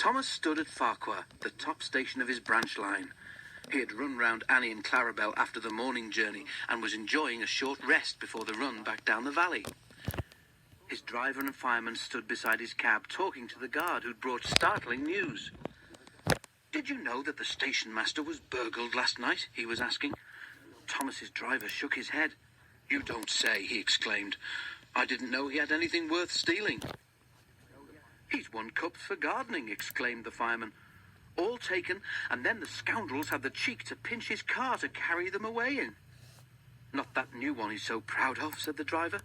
Thomas stood at Farquhar, the top station of his branch line. He had run round Annie and Clarabel after the morning journey and was enjoying a short rest before the run back down the valley. His driver and fireman stood beside his cab talking to the guard who'd brought startling news. "Did you know that the station master was burgled last night?" he was asking. Thomas's driver shook his head. "You don't say," he exclaimed. "I didn't know he had anything worth stealing." "He's won cups for gardening," exclaimed the fireman. "All taken, and then the scoundrels had the cheek to pinch his car to carry them away in." "Not that new one he's so proud of," said the driver.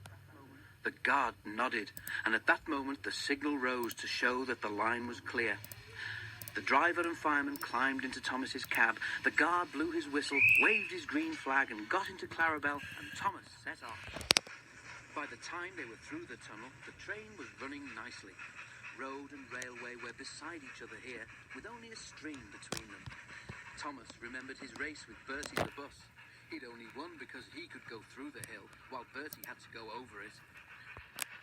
The guard nodded, and at that moment the signal rose to show that the line was clear. The driver and fireman climbed into Thomas's cab. The guard blew his whistle, waved his green flag, and got into Clarabel, and Thomas set off. By the time they were through the tunnel, the train was running nicely. Road and railway were beside each other here, with only a stream between them. Thomas remembered his race with Bertie the bus. He'd only won because he could go through the hill, while Bertie had to go over it.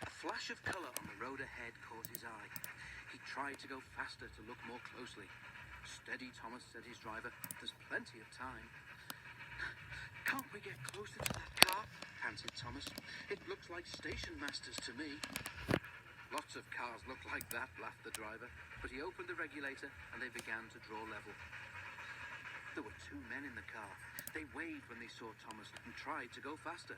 A flash of colour on the road ahead caught his eye. He tried to go faster to look more closely. "Steady, Thomas," said his driver. "There's plenty of time." "Can't we get closer to that car?" panted Thomas. "It looks like station masters to me." "Lots of cars look like that," laughed the driver. But he opened the regulator and they began to draw level. There were two men in the car. They waved when they saw Thomas and tried to go faster.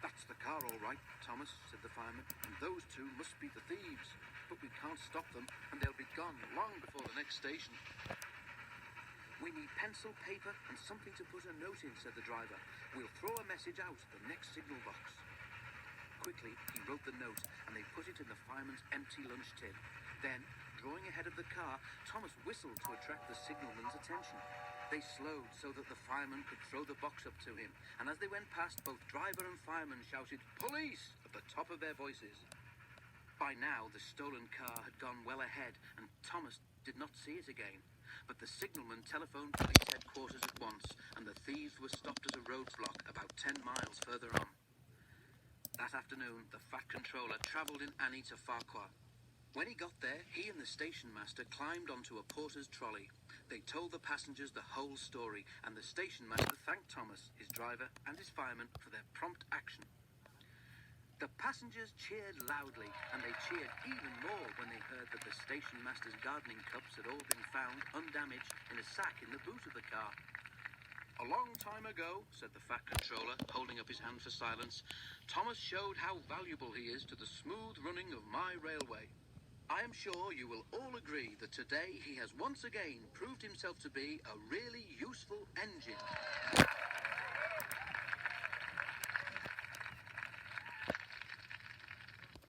"That's the car all right, Thomas," said the fireman, "and those two must be the thieves. But we can't stop them, and they'll be gone long before the next station." "We need pencil, paper, and something to put a note in," said the driver. "We'll throw a message out at the next signal box." Quickly, he wrote the note, and they put it in the fireman's empty lunch tin. Then, drawing ahead of the car, Thomas whistled to attract the signalman's attention. They slowed so that the fireman could throw the box up to him, and as they went past, both driver and fireman shouted "Police!" at the top of their voices. By now, the stolen car had gone well ahead, and Thomas did not see it again. But the signalman telephoned police headquarters at once, and the thieves were stopped at a roadblock about 10 miles further on. That afternoon, the Fat Controller travelled in Annie to Farquhar. When he got there, he and the station master climbed onto a porter's trolley. They told the passengers the whole story, and the station master thanked Thomas, his driver, and his fireman for their prompt action. The passengers cheered loudly, and they cheered even more when they heard that the station master's gardening cups had all been found undamaged in a sack in the boot of the car. "A long time ago," said the Fat Controller, holding up his hand for silence, "Thomas showed how valuable he is to the smooth running of my railway. I am sure you will all agree that today he has once again proved himself to be a really useful engine."